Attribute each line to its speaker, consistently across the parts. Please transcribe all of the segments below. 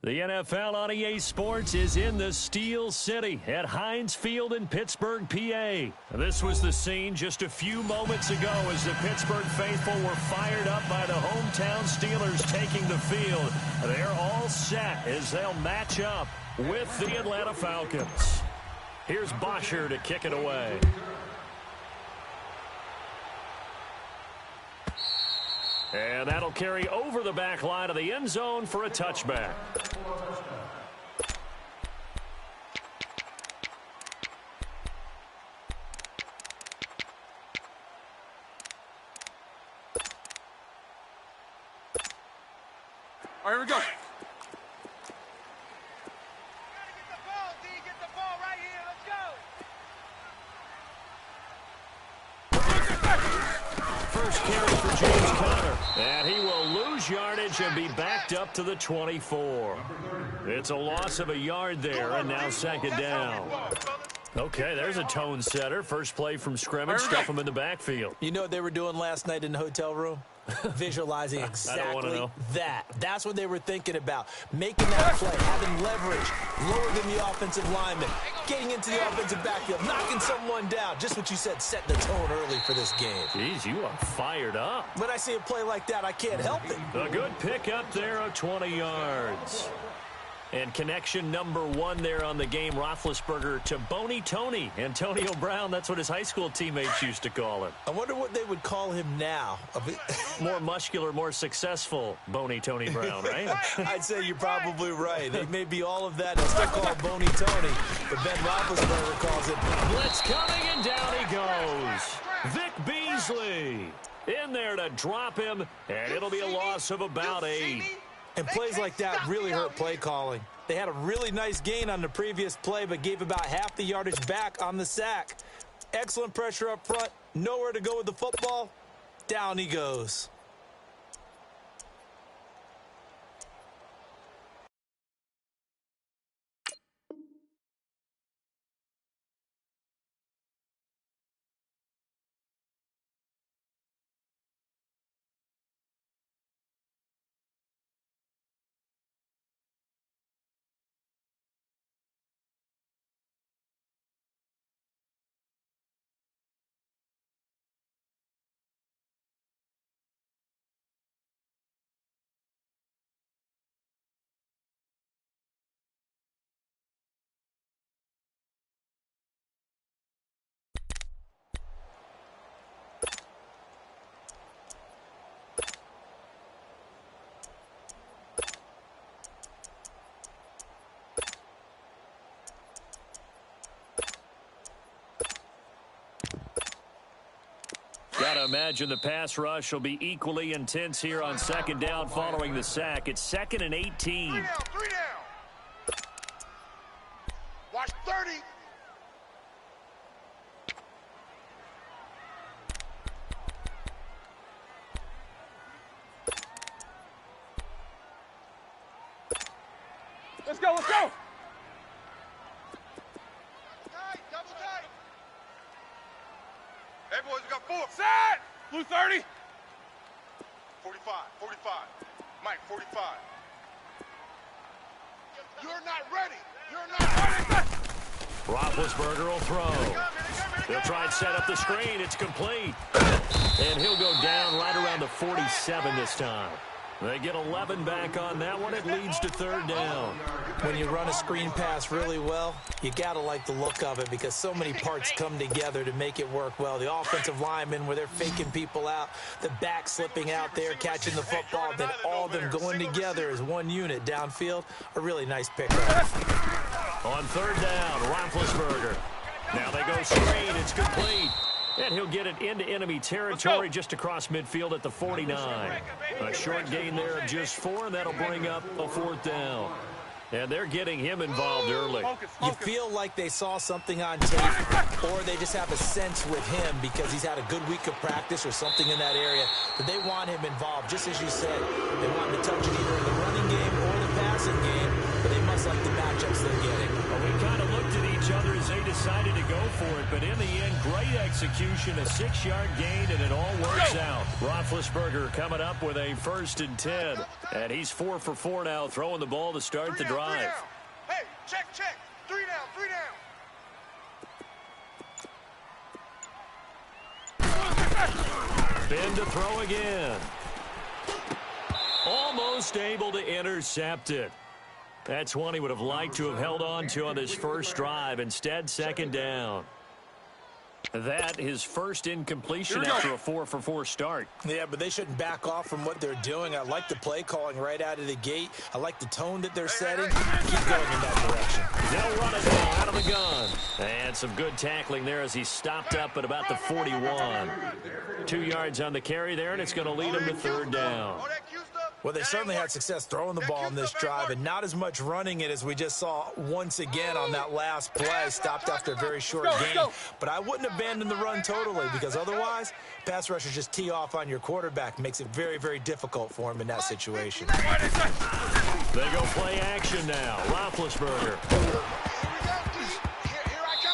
Speaker 1: The NFL on EA Sports is in the Steel City at Heinz Field in Pittsburgh, PA. This was the scene just a few moments ago as the Pittsburgh faithful were fired up by the hometown Steelers taking the field. They're all set as they'll match up with the Atlanta Falcons. Here's Bosher to kick it away. And that'll carry over the back line of the end zone for a touchback.
Speaker 2: All right, here we go.
Speaker 1: First carry for James Conner. And he will lose yardage and be backed up to the 24. It's a loss of a yard there, and now second down. Okay, there's a tone setter. First play from scrimmage, stuff him in the backfield.
Speaker 3: You know what they were doing last night in the hotel room? Visualizing exactly that. That's what they were thinking about. Making that play, having leverage, lower than the offensive lineman, getting into the offensive backfield, knocking someone down. Just what you said, setting the tone early for this game.
Speaker 1: Jeez, you are fired up.
Speaker 3: When I see a play like that, I can't help it.
Speaker 1: A good pickup there of 20 yards. And connection number one there on the game, Roethlisberger to Boney Tony. Antonio Brown, that's what his high school teammates used to call him.
Speaker 3: I wonder what they would call him now.
Speaker 1: More muscular, more successful Boney Tony Brown, right?
Speaker 3: I'd say you're probably right. They may be all of that. They'll still call him Boney Tony, but Ben Roethlisberger calls it.
Speaker 1: Blitz coming, and down he goes. Vic Beasley in there to drop him, and it'll be a loss of about 8.
Speaker 3: And plays like that really hurt play calling. They had a really nice gain on the previous play, but gave about half the yardage back on the sack. Excellent pressure up front. Nowhere to go with the football. Down he goes.
Speaker 1: Gotta imagine the pass rush will be equally intense here on second down following the sack. It's 2nd and 18.
Speaker 4: 3 down. Watch 30.
Speaker 2: Let's go, let's go.
Speaker 4: Double tight. Hey, boys, we got 4.
Speaker 2: Set. Blue 30.
Speaker 4: 45. Mike, 45. You're not ready. You're not ready.
Speaker 1: Roethlisberger will throw. They'll try and set up the screen. It's complete. And he'll go down right around the 47 this time. They get 11 back on that one. It leads to third down.
Speaker 3: When you run a screen pass really well, you got to like the look of it because so many parts come together to make it work well. The offensive linemen where they're faking people out, the back slipping out there, catching the football, then all of them going together as one unit downfield. A really nice pickup.
Speaker 1: On third down, Roethlisberger. Now they go screen. It's complete. And he'll get it into enemy territory just across midfield at the 49. A short gain there of just 4, and that'll bring up a 4th down. And they're getting him involved early.
Speaker 3: You feel like they saw something on tape, or they just have a sense with him because he's had a good week of practice or something in that area that they want him involved. Just as you said, they want him to touch it either in the running game or the passing game, but they must like the matchups they're getting.
Speaker 1: Well, we kind of looked at each each other as they decided to go for it, but in the end, great execution, a 6-yard gain, and it all works out. Roethlisberger coming up with a 1st and 10, and he's 4 for 4 now, throwing the ball to start the drive.
Speaker 4: Hey, check. 3 down, 3 down.
Speaker 1: Spin to throw again. Almost able to intercept it. That's one he would have liked to have held on to on this first drive. Instead, 2nd down. That his first incompletion after a 4 for 4 start.
Speaker 3: Yeah, but they shouldn't back off from what they're doing. I like the play calling right out of the gate. I like the tone that they're setting. Keep going in that direction.
Speaker 1: They'll run it now out of the gun. And some good tackling there as he stopped up at about the 41. 2 yards on the carry there, and it's going to lead him to 3rd down.
Speaker 3: Well, they certainly had success throwing the ball in this drive and not as much running it as we just saw once again on that last play. Stopped after a very short gain. But I wouldn't abandon the run totally because otherwise, pass rushers just tee off on your quarterback. Makes it very, very difficult for him in that situation.
Speaker 1: They go play action now. Roethlisberger.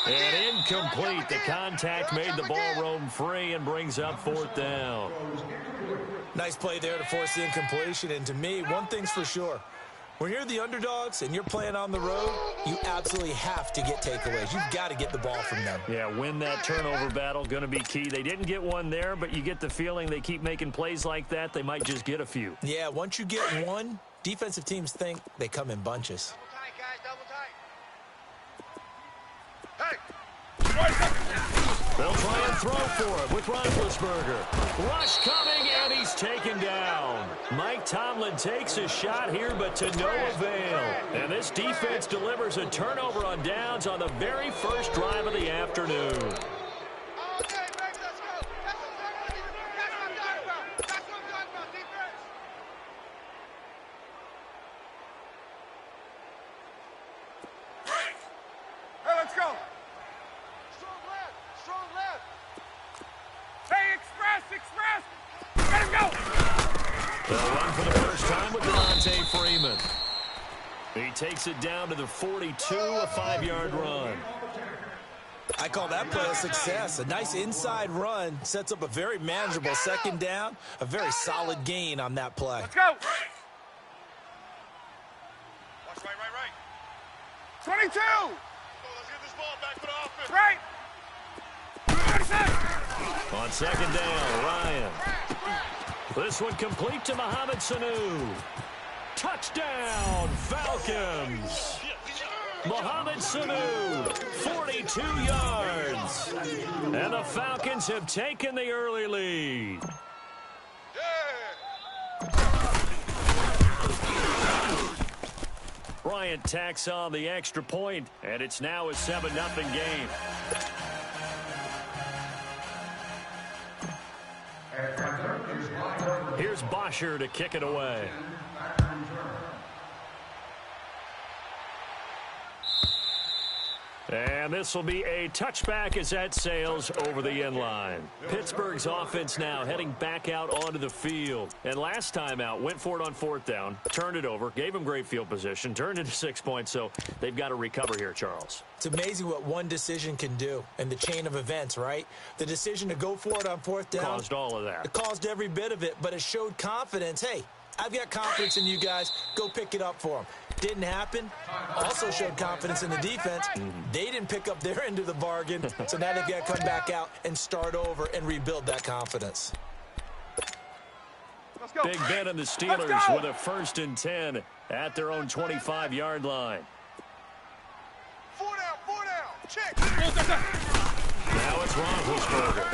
Speaker 1: And incomplete. The contact made the ball roam free and brings up 4th down.
Speaker 3: Nice play there to force the incompletion. And to me, one thing's for sure. When you're the underdogs and you're playing on the road, you absolutely have to get takeaways. You've got to get the ball from them.
Speaker 1: Yeah, win that turnover battle, going to be key. They didn't get one there, but you get the feeling they keep making plays like that, they might just get a few.
Speaker 3: Yeah, once you get one, defensive teams think they come in bunches.
Speaker 1: They'll try and throw for it with Roethlisberger. Rush coming, and he's taken down. Mike Tomlin takes a shot here, but to no avail. And this defense delivers a turnover on downs on the very first drive of the afternoon. He takes it down to the 42, a 5-yard run.
Speaker 3: I call that play a success. A nice inside run sets up a very manageable 2nd down, a very solid gain on that play.
Speaker 2: Let's go.
Speaker 4: Watch right.
Speaker 2: 22.
Speaker 4: Let's get this ball back for the offense.
Speaker 2: Right. 36.
Speaker 1: On 2nd down, Ryan. This one complete to Mohamed Sanu. Touchdown, Falcons. Mohamed Sanu, 42 yards. And the Falcons have taken the early lead. Bryant tacks on the extra point, and it's now a 7-0 game. Here's Bosher to kick it away. And this will be a touchback as that sails over the end line. Pittsburgh's offense now heading back out onto the field. And last time out, went for it on 4th down, turned it over, gave them great field position, turned it to 6 points, so they've got to recover here, Charles.
Speaker 3: It's amazing what one decision can do in the chain of events, right? The decision to go for it on 4th down.
Speaker 1: Caused all of that.
Speaker 3: It caused every bit of it, but it showed confidence. Hey, I've got confidence in you guys. Go pick it up for them. Didn't happen. Also showed confidence in the defense. They didn't pick up their end of the bargain, so now they've got to come back out and start over and rebuild that confidence.
Speaker 2: Let's go.
Speaker 1: Big Ben and the Steelers with a 1st and 10 at their own 25-yard line.
Speaker 4: 4 down. Check.
Speaker 1: Now it's Roethlisberger.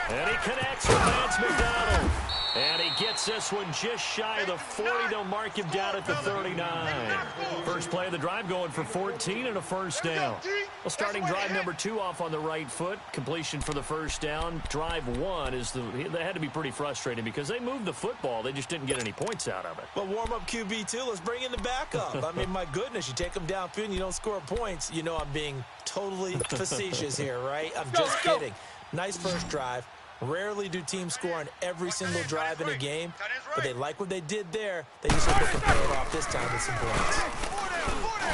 Speaker 1: And he connects with Vance McDonald. And he gets this one just shy of the 40. They'll mark him down at the 39. First play of the drive going for 14 and a 1st down. Well, starting drive number 2 off on the right foot. Completion for the 1st down. Drive 1 is they had to be pretty frustrating because they moved the football. They just didn't get any points out of it.
Speaker 3: Well, warm-up QB, too. Let's bring in the backup. I mean, my goodness, you take them downfield and you don't score points. You know I'm being totally facetious here, right? I'm just kidding. Nice first drive. Rarely do teams score on every single drive in a game, but they like what they did there. They just hope they can pay it off this time with some points.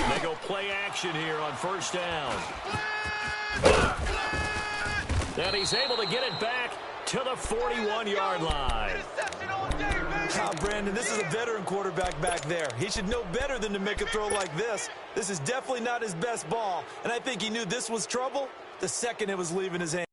Speaker 1: They go play action here on first down. And he's able to get it back to the 41-yard line.
Speaker 3: Brandon, this is a veteran quarterback back there. He should know better than to make a throw like this. This is definitely not his best ball, and I think he knew this was trouble the second it was leaving his hand.